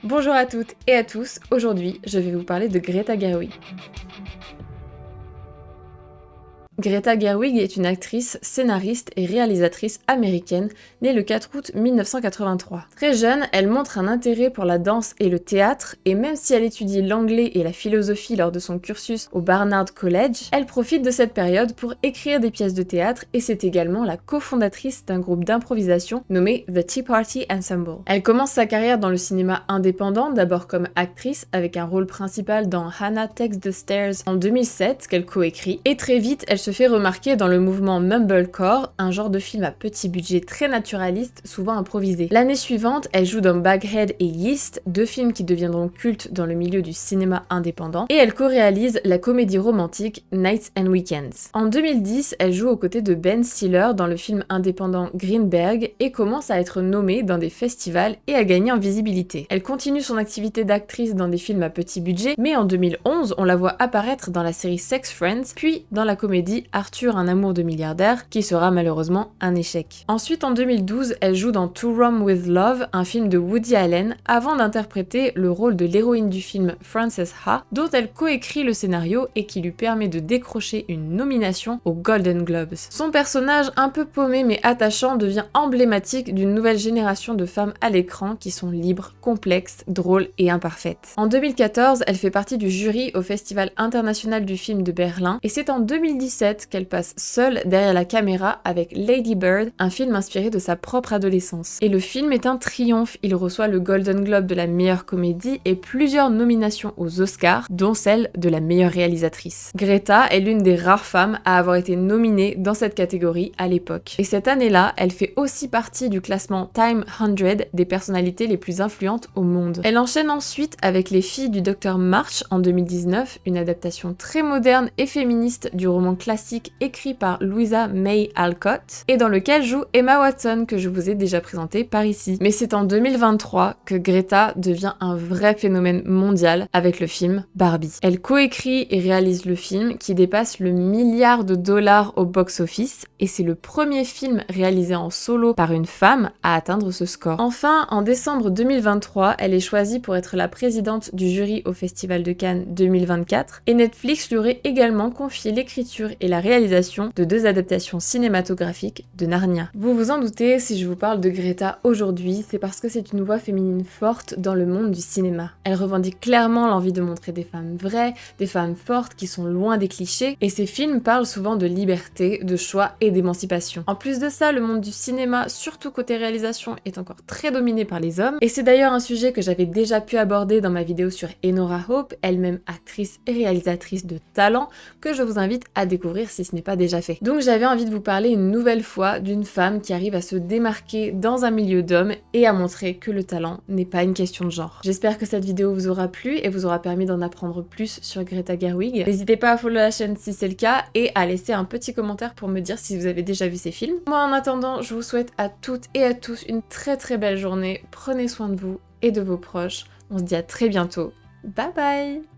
Bonjour à toutes et à tous, aujourd'hui je vais vous parler de Greta Gerwig. Greta Gerwig est une actrice, scénariste et réalisatrice américaine née le 4 août 1983. Très jeune, elle montre un intérêt pour la danse et le théâtre, et même si elle étudie l'anglais et la philosophie lors de son cursus au Barnard College, elle profite de cette période pour écrire des pièces de théâtre et c'est également la cofondatrice d'un groupe d'improvisation nommé The Tea Party Ensemble. Elle commence sa carrière dans le cinéma indépendant, d'abord comme actrice avec un rôle principal dans Hannah Takes the Stairs en 2007 qu'elle coécrit, et très vite elle se fait remarquer dans le mouvement Mumblecore, un genre de film à petit budget très naturaliste, souvent improvisé. L'année suivante, elle joue dans Baghead et Yeast, deux films qui deviendront cultes dans le milieu du cinéma indépendant, et elle co-réalise la comédie romantique Nights and Weekends. En 2010, elle joue aux côtés de Ben Stiller dans le film indépendant Greenberg et commence à être nommée dans des festivals et à gagner en visibilité. Elle continue son activité d'actrice dans des films à petit budget, mais en 2011, on la voit apparaître dans la série Sex Friends, puis dans la comédie Arthur, un amour de milliardaire, qui sera malheureusement un échec. Ensuite, en 2012, elle joue dans To Rome with Love, un film de Woody Allen, avant d'interpréter le rôle de l'héroïne du film Frances Ha, dont elle coécrit le scénario et qui lui permet de décrocher une nomination aux Golden Globes. Son personnage, un peu paumé mais attachant, devient emblématique d'une nouvelle génération de femmes à l'écran qui sont libres, complexes, drôles et imparfaites. En 2014, elle fait partie du jury au Festival international du film de Berlin, et c'est en 2017 qu'elle passe seule derrière la caméra avec Lady Bird, un film inspiré de sa propre adolescence. Et le film est un triomphe, il reçoit le Golden Globe de la meilleure comédie et plusieurs nominations aux Oscars, dont celle de la meilleure réalisatrice. Greta est l'une des rares femmes à avoir été nominée dans cette catégorie à l'époque. Et cette année-là, elle fait aussi partie du classement Time 100 des personnalités les plus influentes au monde. Elle enchaîne ensuite avec Les filles du Dr March en 2019, une adaptation très moderne et féministe du roman classique écrit par Louisa May Alcott et dans lequel joue Emma Watson que je vous ai déjà présenté par ici. Mais c'est en 2023 que Greta devient un vrai phénomène mondial avec le film Barbie. Elle coécrit et réalise le film qui dépasse le $1 milliard au box-office et c'est le premier film réalisé en solo par une femme à atteindre ce score. Enfin, en décembre 2023, elle est choisie pour être la présidente du jury au Festival de Cannes 2024 et Netflix lui aurait également confié l'écriture et la réalisation de 2 adaptations cinématographiques de Narnia. Vous vous en doutez, si je vous parle de Greta aujourd'hui, c'est parce que c'est une voix féminine forte dans le monde du cinéma. Elle revendique clairement l'envie de montrer des femmes vraies, des femmes fortes qui sont loin des clichés, et ses films parlent souvent de liberté, de choix et d'émancipation. En plus de ça, le monde du cinéma, surtout côté réalisation, est encore très dominé par les hommes, et c'est d'ailleurs un sujet que j'avais déjà pu aborder dans ma vidéo sur Enora Hope, elle-même actrice et réalisatrice de talent, que je vous invite à découvrir si ce n'est pas déjà fait. Donc j'avais envie de vous parler une nouvelle fois d'une femme qui arrive à se démarquer dans un milieu d'hommes et à montrer que le talent n'est pas une question de genre. J'espère que cette vidéo vous aura plu et vous aura permis d'en apprendre plus sur Greta Gerwig. N'hésitez pas à follow la chaîne si c'est le cas et à laisser un petit commentaire pour me dire si vous avez déjà vu ces films. Moi en attendant, je vous souhaite à toutes et à tous une très belle journée. Prenez soin de vous et de vos proches. On se dit à très bientôt. Bye bye!